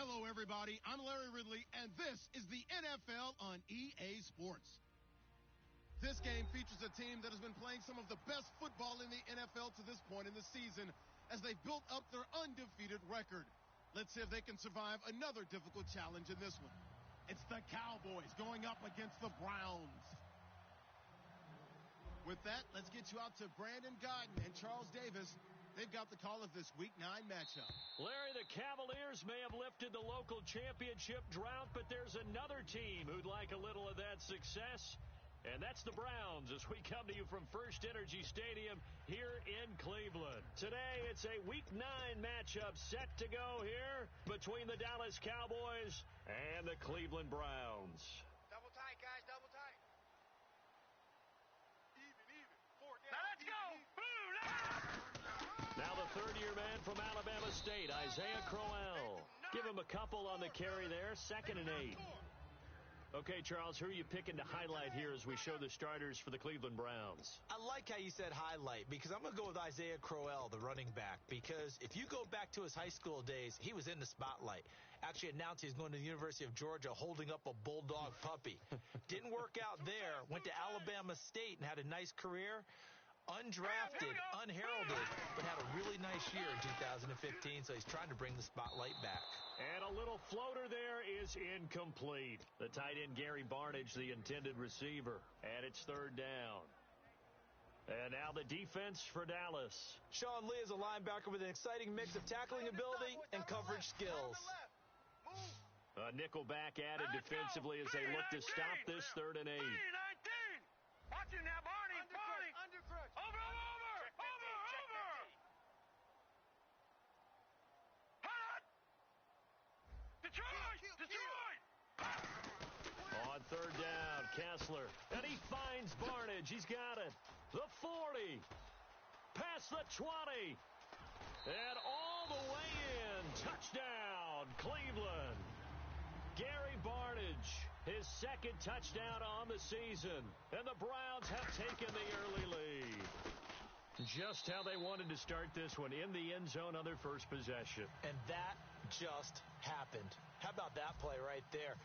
Hello, everybody. I'm Larry Ridley, and this is the NFL on EA Sports. This game features a team that has been playing some of the best football in the NFL to this point in the season as they've built up their undefeated record. Let's see if they can survive another difficult challenge in this one. It's the Cowboys going up against the Browns. With that, let's get you out to Brandon Godden and Charles Davis. They've got the call of this Week 9 matchup. Larry, the Cavaliers may have lifted the local championship drought, but there's another team who'd like a little of that success, and that's the Browns as we come to you from First Energy Stadium here in Cleveland. Today, it's a Week 9 matchup set to go here between the Dallas Cowboys and the Cleveland Browns. Double tight, guys, double tight. Even. Four down. Now let's go. Now the third-year man from Alabama State, Isaiah Crowell. Give him a couple on the carry there, 2nd and 8. Okay, Charles, who are you picking to highlight here as we show the starters for the Cleveland Browns? I like how you said highlight because I'm going to go with Isaiah Crowell, the running back, because if you go back to his high school days, he was in the spotlight. Actually announced he was going to the University of Georgia holding up a bulldog puppy. Didn't work out there. Went to Alabama State and had a nice career. Undrafted, unheralded, but had a really nice year in 2015, so he's trying to bring the spotlight back. And a little floater there is incomplete. The tight end, Gary Barnidge, the intended receiver. And it's 3rd down. And now the defense for Dallas. Sean Lee is a linebacker with an exciting mix of tackling ability and coverage skills. A nickel back added defensively as they look to stop this 3rd and 8. 19. Watch him now, Barney. Under crutch. Over. Hot. Detroit. On 3rd down, Kessler. And he finds Barnidge. He's got it. The 40. Past the 20. And all the way in. Touchdown, Cleveland. Gary Barnidge, his 2nd touchdown on the season. And the Browns have taken the early lead. Just how they wanted to start this one, in the end zone on their first possession. And that just happened. How about that play right there?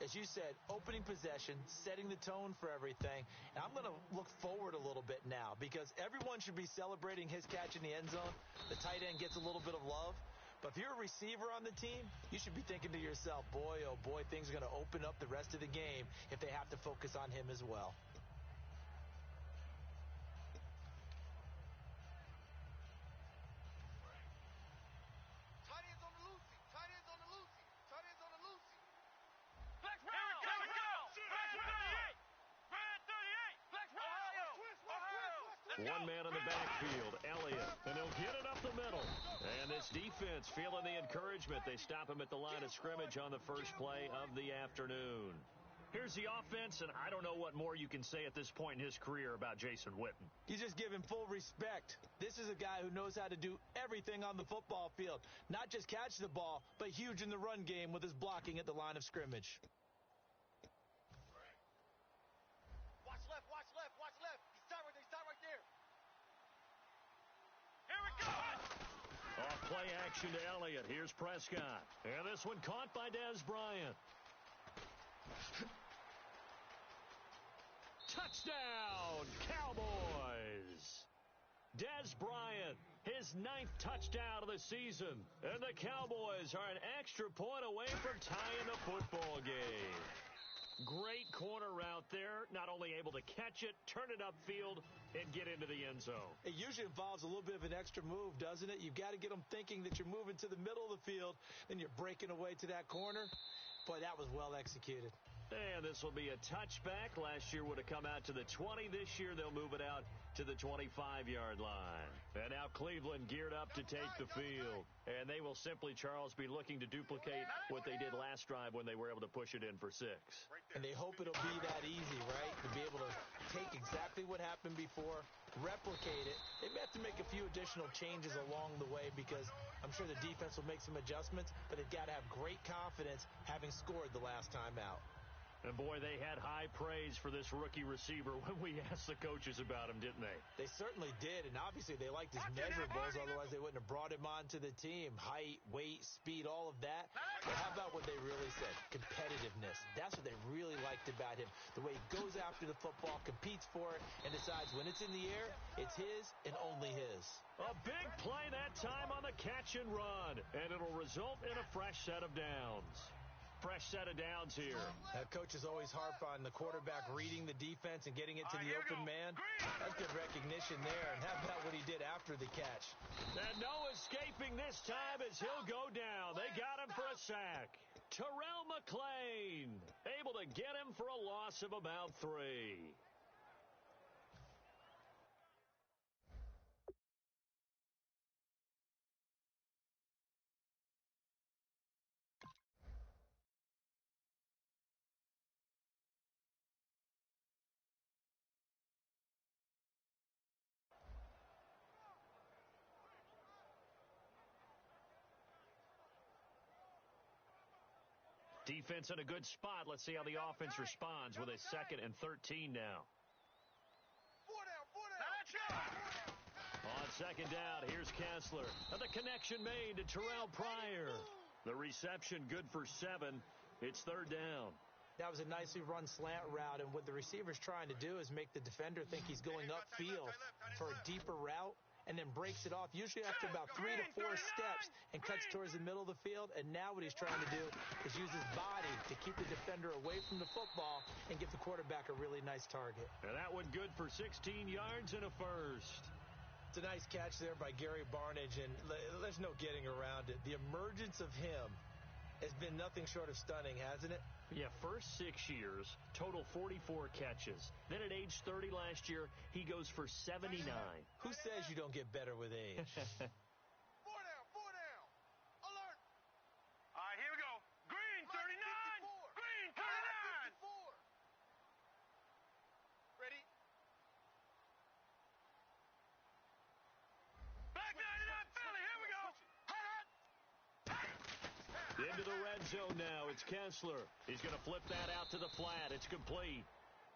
As you said, opening possession, setting the tone for everything. And I'm going to look forward a little bit now because everyone should be celebrating his catch in the end zone. The tight end gets a little bit of love. But if you're a receiver on the team, you should be thinking to yourself, boy, oh boy, things are going to open up the rest of the game if they have to focus on him as well. Tight ends on the loosey. Flex round. Here we go. Flex 38. Flex 38. Flex Ohio. One man in the backfield, Elliott, and he'll get it up the middle. And this defense feeling the encouragement. They stop him at the line of scrimmage on the first play of the afternoon. Here's the offense, and I don't know what more you can say at this point in his career about Jason Witten. You just give him full respect. This is a guy who knows how to do everything on the football field. Not just catch the ball, but huge in the run game with his blocking at the line of scrimmage. Watch left. He start right there. Here we go. Off play action to Elliott. Here's Prescott. And this one caught by Dez Bryant. Touchdown, Cowboys! Dez Bryant, his 9th touchdown of the season. And the Cowboys are an extra point away from tying the football game. Great corner route there. Not only able to catch it, turn it upfield, and get into the end zone. It usually involves a little bit of an extra move, doesn't it? You've got to get them thinking that you're moving to the middle of the field, then you're breaking away to that corner. Boy, that was well executed. And this will be a touchback. Last year would have come out to the 20. This year they'll move it out to the 25-yard line. And now Cleveland geared up to take the field. And they will simply, Charles, be looking to duplicate what they did last drive when they were able to push it in for 6. And they hope it'll be that easy, right? To be able to take exactly what happened before, replicate it. They may have to make a few additional changes along the way because I'm sure the defense will make some adjustments, but they've got to have great confidence having scored the last time out. And boy, they had high praise for this rookie receiver when we asked the coaches about him, didn't they? They certainly did, and obviously they liked his measurables, otherwise they wouldn't have brought him onto the team. Height, weight, speed, all of that. But how about what they really said? Competitiveness. That's what they really liked about him. The way he goes after the football, competes for it, and decides when it's in the air, it's his and only his. A big play that time on the catch and run, and it'll result in a fresh set of downs. Fresh set of downs here. Coaches always harp on the quarterback reading the defense and getting it to the open man. That's good recognition there. And how about what he did after the catch? And no escaping this time as he'll go down. They got him for a sack. Terrell McClain able to get him for a loss of about 3. Defense in a good spot. Let's see how the offense responds with a 2nd and 13 now. 4 down. On 2nd down, here's Kessler. And the connection made to Terrell Pryor. The reception good for 7. It's 3rd down. That was a nicely run slant route, and what the receiver's trying to do is make the defender think he's going upfield for a deeper route, and then breaks it off, usually after about 3 to 4 steps, and cuts towards the middle of the field. And now what he's trying to do is use his body to keep the defender away from the football and give the quarterback a really nice target. And that one good for 16 yards and a first. It's a nice catch there by Gary Barnidge, and there's no getting around it. The emergence of him has been nothing short of stunning, hasn't it? Yeah, first 6 years, total 44 catches. Then at age 30 last year, he goes for 79. Who says you don't get better with age? 4 down. Alert. All right, here we go. Green, 39. Green, 39. 54. Ready? Back 99, Philly. Here we go. Into the red zone now. It's Kessler. He's going to flip that out to the flat. It's complete.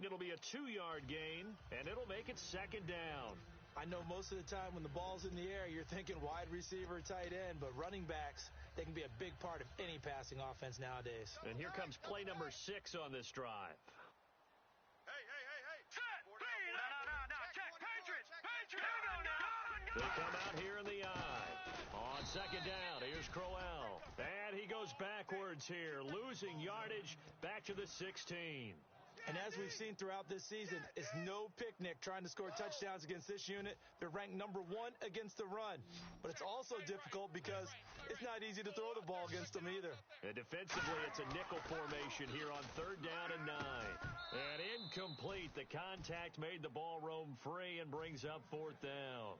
It'll be a 2-yard gain, and it'll make it 2nd down. I know most of the time when the ball's in the air, you're thinking wide receiver, tight end, but running backs, they can be a big part of any passing offense nowadays. And here comes play number 6 on this drive. Hey. Set. Green. No. Check. Patriots. Here we go now. They come out here in the eye. On 2nd down, here's Crowell. And he goes backwards here, losing yardage back to the 16. And as we've seen throughout this season, it's no picnic trying to score touchdowns against this unit. They're ranked number 1 against the run. But it's also difficult because it's not easy to throw the ball against them either. And defensively, it's a nickel formation here on 3rd down and 9. And incomplete. The contact made the ball roam free and brings up 4th down.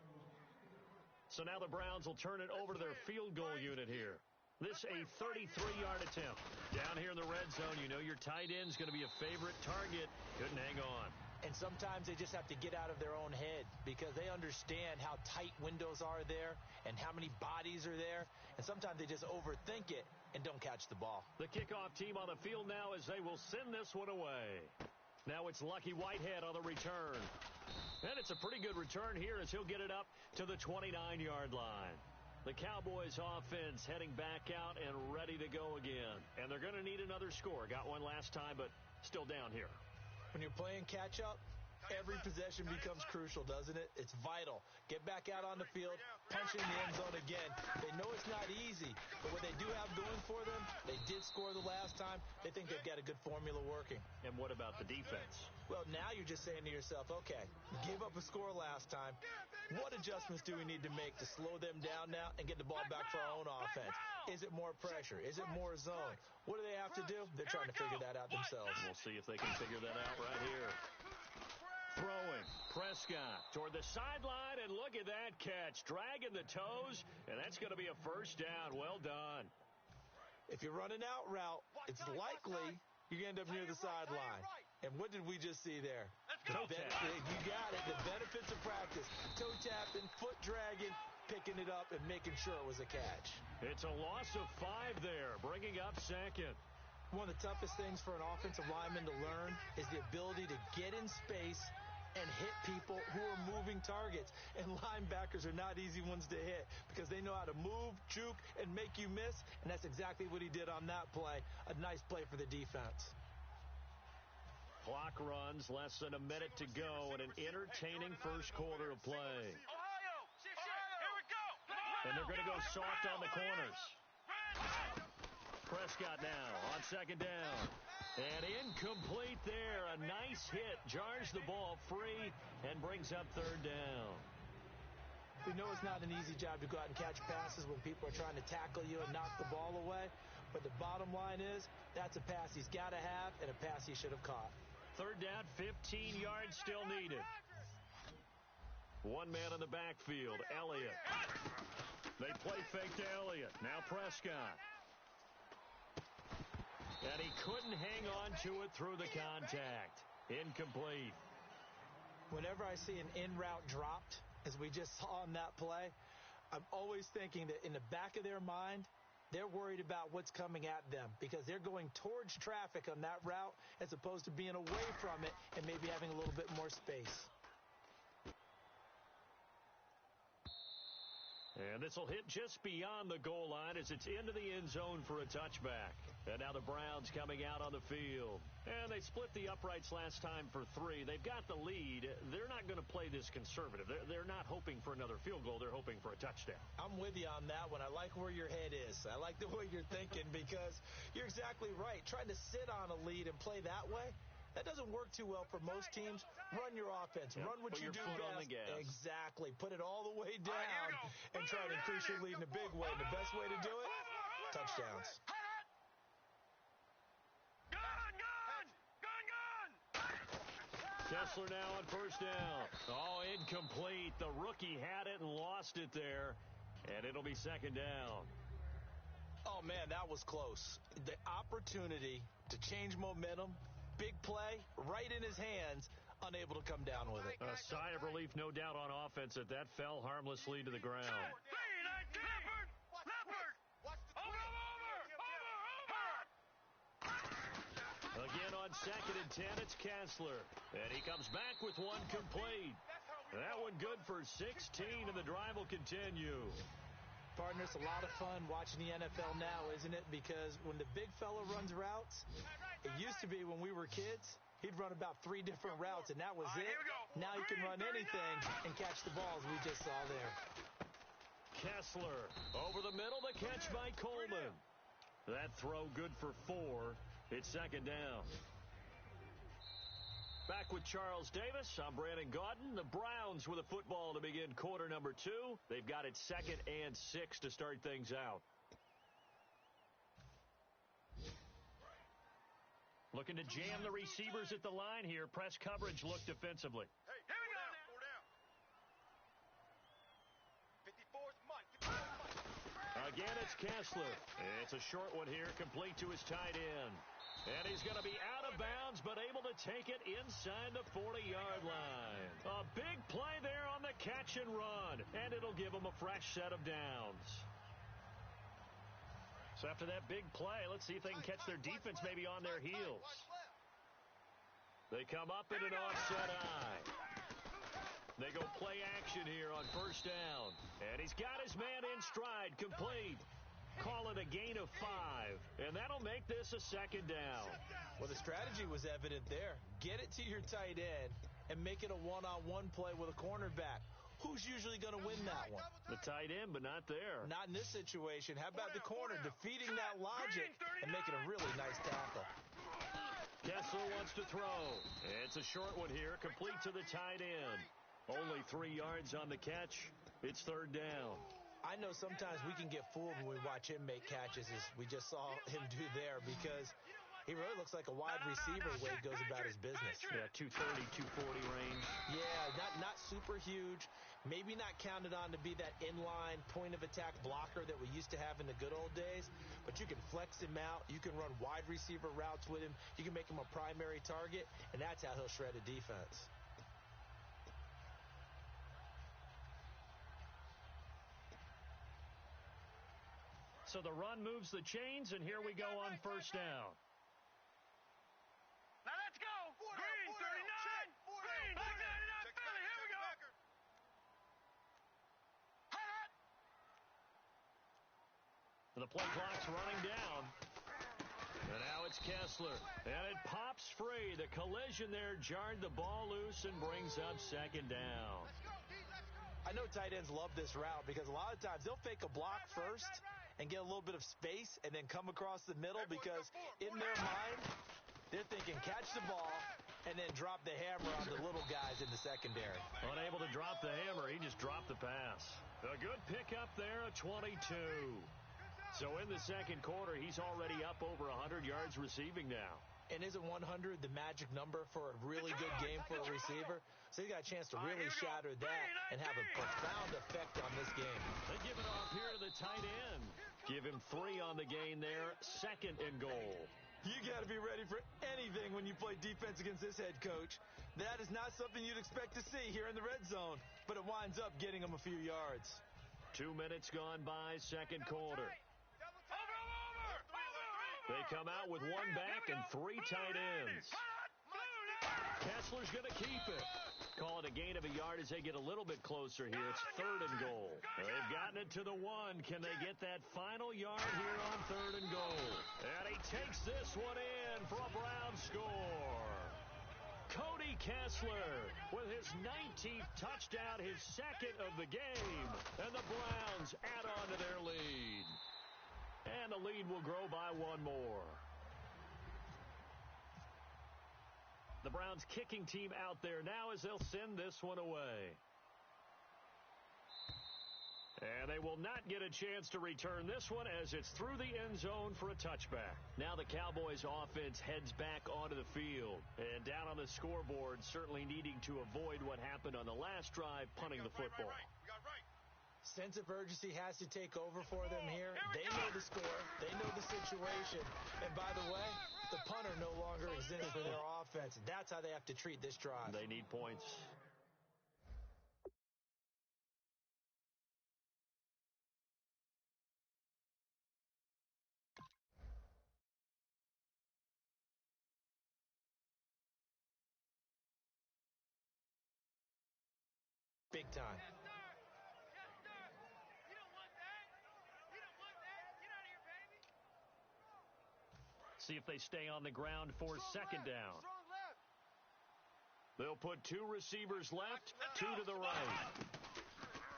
So now the Browns will turn it over to their field goal unit here. This a 33-yard attempt. Down here in the red zone, you know your tight end's going to be a favorite target. Couldn't hang on. And sometimes they just have to get out of their own head because they understand how tight windows are there and how many bodies are there. And sometimes they just overthink it and don't catch the ball. The kickoff team on the field now as they will send this one away. Now it's Lucky Whitehead on the return. And it's a pretty good return here as he'll get it up to the 29-yard line. The Cowboys offense heading back out and ready to go again. And they're going to need another score. Got one last time, but still down here. When you're playing catch-up, every possession becomes crucial, doesn't it? It's vital. Get back out on the field, punch in the end zone again. They know it's not easy, but what they do have going for them, they did score the last time. They think they've got a good formula working. And what about the defense? Well, now you're just saying to yourself, okay, gave up a score last time. What adjustments do we need to make to slow them down now and get the ball back for our own offense? Is it more pressure? Is it more zone? What do they have to do? They're trying to figure that out themselves. We'll see if they can figure that out right here. Throwing, Prescott toward the sideline, and look at that catch. Dragging the toes, and that's going to be a 1st down. Well done. If you're running out route, it's likely you're going to end up near the sideline. And what did we just see there? Let's go. You got it. The benefits of practice. Toe tapping, foot dragging, picking it up, and making sure it was a catch. It's a loss of 5 there, bringing up 2nd. One of the toughest things for an offensive lineman to learn is the ability to get in space and hit people who are moving targets. And linebackers are not easy ones to hit because they know how to move, juke, and make you miss. And that's exactly what he did on that play. A nice play for the defense. Clock runs, less than a minute to go in an entertaining first quarter of play. Ohio, here we go. And they're going to go soft on the corners. Prescott now on second down. And incomplete there. A nice hit. Jars the ball free and brings up third down. We know it's not an easy job to go out and catch passes when people are trying to tackle you and knock the ball away. But the bottom line is, that's a pass he's got to have and a pass he should have caught. Third down, 15 yards still needed. One man in the backfield, Elliott. They play fake to Elliott. Now Prescott. And he couldn't hang on to it through the contact. Incomplete. Whenever I see an in-route dropped, as we just saw on that play, I'm always thinking that in the back of their mind, they're worried about what's coming at them because they're going towards traffic on that route as opposed to being away from it and maybe having a little bit more space. And this will hit just beyond the goal line as it's into the end zone for a touchback. And now the Browns coming out on the field. And they split the uprights last time for 3. They've got the lead. They're not going to play this conservative. They're not hoping for another field goal. They're hoping for a touchdown. I'm with you on that one. I like where your head is. I like the way you're thinking because you're exactly right. Trying to sit on a lead and play that way, that doesn't work too well for most teams. Run your offense. Yep. Run what Put you your do foot best. on the gas. Exactly. Put it all the way down and try to increase your lead in a big way. And the best way to do it, touchdowns. Kessler now on first down. Oh, incomplete. The rookie had it and lost it there. And it'll be second down. Oh, man, that was close. The opportunity to change momentum, big play, right in his hands, unable to come down with it. A sigh of relief, no doubt, on offense that fell harmlessly to the ground. Again on second and 10, it's Kessler. And he comes back with one complete. That one good for 16, and the drive will continue. Partner, it's a lot of fun watching the NFL now, isn't it? Because when the big fella runs routes, it used to be when we were kids, he'd run about 3 different routes, and that was it. Now he can run anything and catch the balls we just saw there. Kessler over the middle, the catch by Coleman. That throw good for 4. It's second down. Back with Charles Davis. I'm Brandon Gaudin. The Browns with a football to begin quarter number 2. They've got it 2nd and 6 to start things out. Looking to jam the receivers at the line here. Press coverage look defensively. Hey, here we go. 4 down. 54's money. Again, it's Kessler. It's a short one here, complete to his tight end. And he's going to be out of bounds, but able to take it inside the 40-yard line. A big play there on the catch and run, and it'll give him a fresh set of downs. So after that big play, let's see if they can catch their defense maybe on their heels. They come up in an offset eye. They go play action here on first down. And he's got his man in stride, complete. Call it a gain of 5, and that'll make this a second down. Well, the strategy was evident there. Get it to your tight end and make it a one-on-one play with a cornerback. Who's usually going to win that one? The tight end, but not there. Not in this situation. How about the corner defeating that logic and making a really nice tackle? Kessler wants to throw. It's a short one here, complete to the tight end. Only 3 yards on the catch. It's third down. I know sometimes we can get fooled when we watch him make catches, as we just saw him do there, because he really looks like a wide receiver the way he goes about his business. Yeah, 230, 240 range. Yeah, not super huge. Maybe not counted on to be that inline point-of-attack blocker that we used to have in the good old days, but you can flex him out. You can run wide receiver routes with him. You can make him a primary target, and that's how he'll shred a defense. So the run moves the chains, and here we go on first down. The play clock's running down. And now it's Kessler. And it pops free. The collision there jarred the ball loose and brings up second down. I know tight ends love this route because a lot of times they'll fake a block first and get a little bit of space and then come across the middle because in their mind, they're thinking catch the ball and then drop the hammer on the little guys in the secondary. Unable to drop the hammer, he just dropped the pass. A good pickup there, a 22. So in the second quarter, he's already up over 100 yards receiving now. And isn't 100 the magic number for a really good game for a receiver? So he got a chance to really shatter that and have a profound effect on this game. They give it off here to the tight end. Give him 3 on the gain there, second and goal. You got to be ready for anything when you play defense against this head coach. That is not something you'd expect to see here in the red zone, but it winds up getting him a few yards. 2 minutes gone by, second quarter. They come out with 1 back and 3 tight ends. Kessler's going to keep it. Call it a gain of a yard as they get a little bit closer here. It's third and goal. They've gotten it to the 1. Can they get that final yard here on third and goal? And he takes this one in for a Brown score. Cody Kessler with his 19th touchdown, his second of the game. And the Browns add on to their lead. And the lead will grow by 1 more. The Browns kicking team out there now as they'll send this one away. And they will not get a chance to return this one as it's through the end zone for a touchback. Now the Cowboys offense heads back onto the field. And down on the scoreboard, certainly needing to avoid what happened on the last drive, punting the football. Sense of urgency has to take over for them here. They know the score. They know the situation. And by the way, the punter no longer exists for their offense. That's how they have to treat this drive. They need points. Big time. See if they stay on the ground for second down. They'll put 2 receivers left, 2 to the right.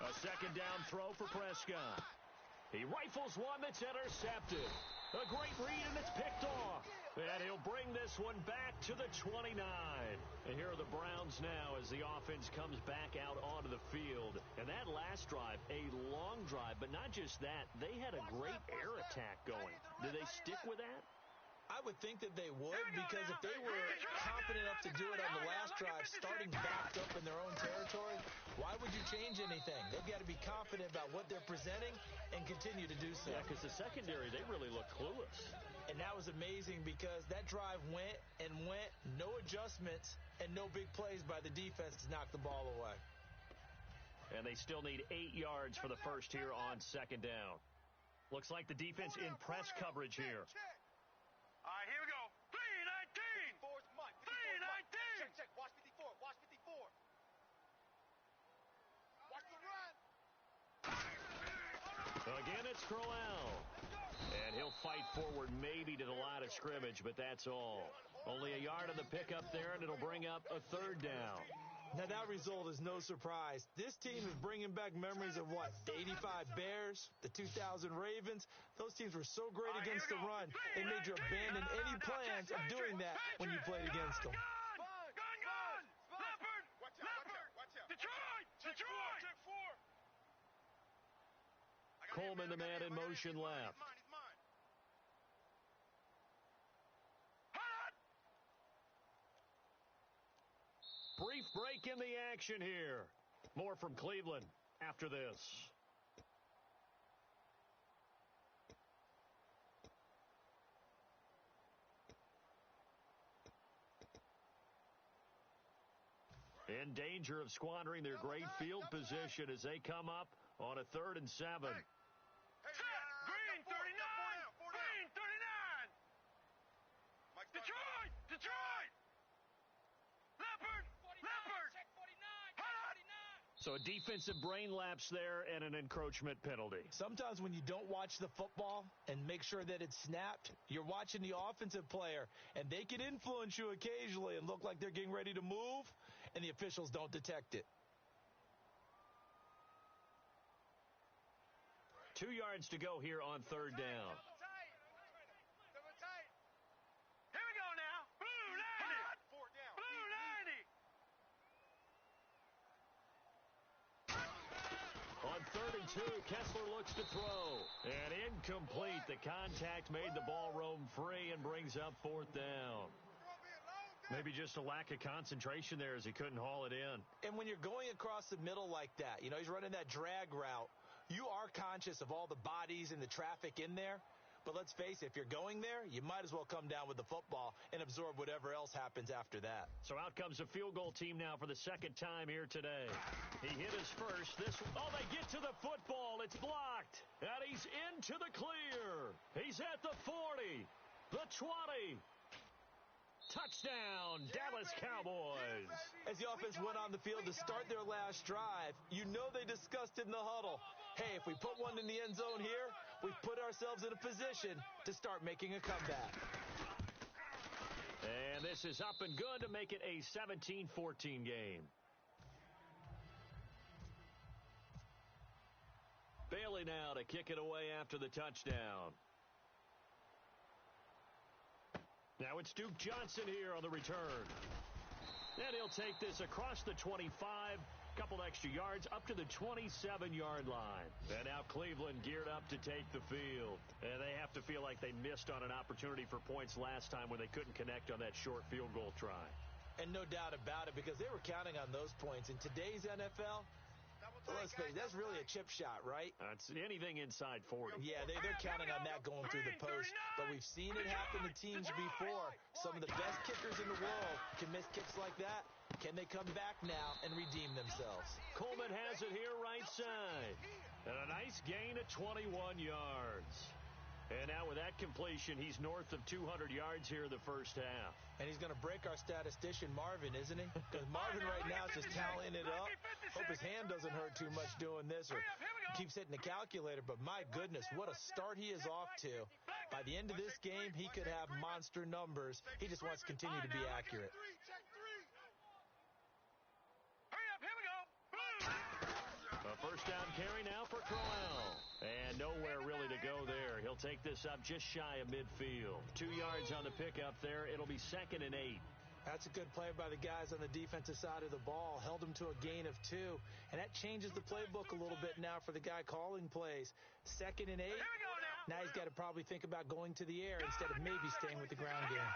A second down throw for Prescott. He rifles one that's intercepted. A great read, and it's picked off. And he'll bring this one back to the 29. And here are the Browns now as the offense comes back out onto the field. And that last drive, a long drive, but not just that. They had a great air attack going. Did they stick with that? I would think that they would, because if they were confident enough to do it on the last drive, starting backed up in their own territory, why would you change anything? They've got to be confident about what they're presenting and continue to do so. Yeah, because the secondary, they really look clueless. And that was amazing because that drive went and went, no adjustments, and no big plays by the defense to knock the ball away. And they still need 8 yards for the first here on second down. Looks like the defense in press coverage here. All right, here we go. 3-19. 3-19. Check. Watch 54. Watch 54. Watch the run. Again, it's Crowell. And he'll fight forward maybe to the line of scrimmage, but that's all. Only a yard on the pickup there, and it'll bring up a third down. Now, that result is no surprise. This team is bringing back memories of what? The 85 Bears, the 2000 Ravens. Those teams were so great against the run, they made you abandon any plans of doing that when you played against them. Gun! Leopard! Watch out. Detroit! Check 4. Coleman, the man in motion left. He's mine. Brief break in the action here. More from Cleveland after this. In danger of squandering their great field position as they come up on a 3rd and 7. Green 39! Green 39! Detroit! Leopard! Check 49! So a defensive brain lapse there and an encroachment penalty. Sometimes when you don't watch the football and make sure that it's snapped, you're watching the offensive player, and they can influence you occasionally and look like they're getting ready to move, and the officials don't detect it. 2 yards to go here on third down. Double tight. Here we go now. Blue 90. Four down. Blue 90. On 3rd and 2, Kessler looks to throw. And incomplete. The contact made the ball roam free and brings up 4th down. Maybe just a lack of concentration there as he couldn't haul it in. And when you're going across the middle like that, he's running that drag route, you are conscious of all the bodies and the traffic in there. But let's face it, if you're going there, you might as well come down with the football and absorb whatever else happens after that. So out comes a field goal team now for the second time here today. He hit his first. They get to the football. It's blocked. And he's into the clear. He's at the 40, the 20. Touchdown, Dallas Cowboys. As the offense went on the field to start their last drive, they discussed it in the huddle. Hey, if we put one in the end zone here, we've put ourselves in a position to start making a comeback. And this is up and good to make it a 17-14 game. Bailey now to kick it away after the touchdown. Now it's Duke Johnson here on the return. And he'll take this across the 25, couple extra yards up to the 27-yard line. And now Cleveland geared up to take the field. And they have to feel like they missed on an opportunity for points last time when they couldn't connect on that short field goal try. And no doubt about it, because they were counting on those points. In today's NFL, let's face it, that's really a chip shot, right? That's anything inside 40. Yeah, they're counting on that going through the post. But we've seen it happen to teams before. Some of the best kickers in the world can miss kicks like that. Can they come back now and redeem themselves? Coleman has it here right side. And a nice gain of 21 yards. And now with that completion, he's north of 200 yards here in the first half. And he's going to break our statistician Marvin, isn't he? Because Marvin right now is just tallying it up. Hope his hand doesn't hurt too much doing this or keeps hitting the calculator. But my goodness, what a start he is off to. By the end of this game, he could have monster numbers. He just wants to continue to be accurate. Hurry up, here we go. A first down carry now for Crowell. And nowhere really to go there. He'll take this up just shy of midfield. 2 yards on the pickup there. It'll be 2nd and 8. That's a good play by the guys on the defensive side of the ball. Held him to a gain of 2. And that changes the playbook a little bit now for the guy calling plays. 2nd and 8. Here we go now. Now he's got to probably think about going to the air instead of maybe staying with the ground game.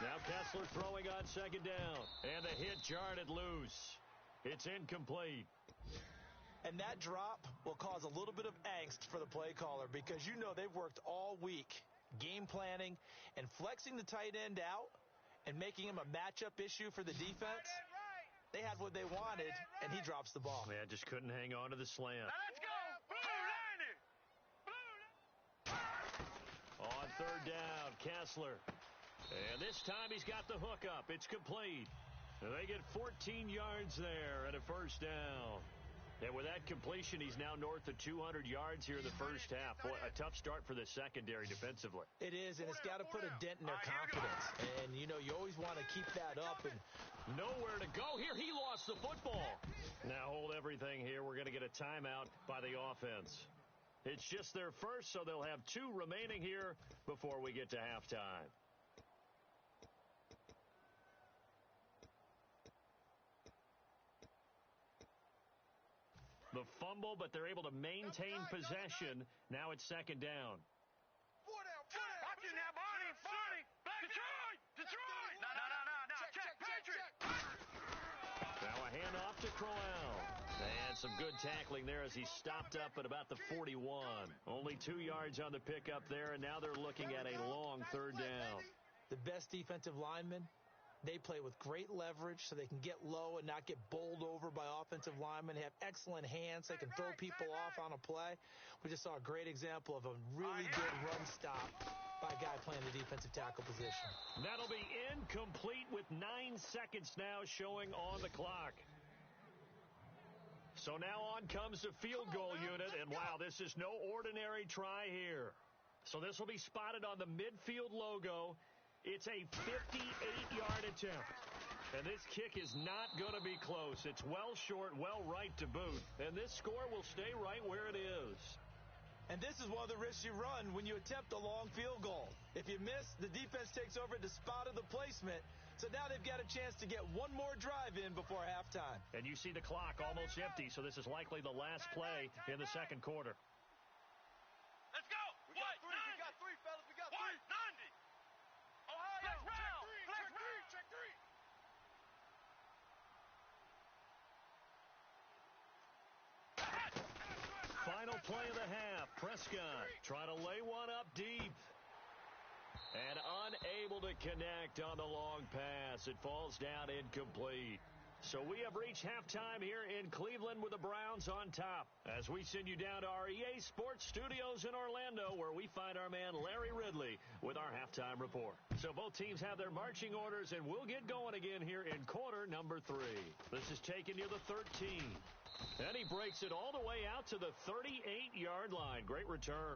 Now Kessler throwing on 2nd down. And the hit jarred it loose. It's incomplete. And that drop will cause a little bit of angst for the play caller because they've worked all week game planning and flexing the tight end out and making him a matchup issue for the defense. They had what they wanted, and he drops the ball. Yeah, just couldn't hang on to the slant. Now let's go. Blue 90. On 3rd down, Kessler. And this time he's got the hook up. It's complete. They get 14 yards there and a first down. And with that completion, he's now north of 200 yards here in the first half. Boy, a tough start for the secondary defensively. It is, and it's got to put a dent in their confidence. And, you always want to keep that up. And nowhere to go here. He lost the football. Now hold everything here. We're going to get a timeout by the offense. It's just their first, so they'll have 2 remaining here before we get to halftime. The fumble, but they're able to maintain possession. Now it's 2nd down. Watch it now, Barney. Detroit. No. Check, Patrick. Now a handoff to Crowell. And some good tackling there as he stopped up at about the 41. Only 2 yards on the pickup there, and now they're looking at a long 3rd down. The best defensive linemen, they play with great leverage so they can get low and not get bowled over by offensive linemen. They have excellent hands. They can throw people off on a play. We just saw a great example of a really good run stop by a guy playing the defensive tackle position. That'll be incomplete with 9 seconds now showing on the clock. So now on comes the field goal unit, and wow, this is no ordinary try here. So this will be spotted on the midfield logo. It's a 58-yard attempt. And this kick is not going to be close. It's well short, well right to boot. And this score will stay right where it is. And this is one of the risks you run when you attempt a long field goal. If you miss, the defense takes over the spot of the placement. So now they've got a chance to get one more drive in before halftime. And you see the clock almost empty, so this is likely the last play in the second quarter. Let's go. We got three, fellas. We got three. 90. Ohio. Flex round. Flex round. Check three. Final play of the half. Prescott trying to lay one up deep. And unable to connect on the long pass. It falls down incomplete. So we have reached halftime here in Cleveland with the Browns on top. As we send you down to our EA Sports Studios in Orlando, where we find our man Larry Ridley with our halftime report. So both teams have their marching orders, and we'll get going again here in quarter number 3. This is taken near the 13. And he breaks it all the way out to the 38-yard line. Great return.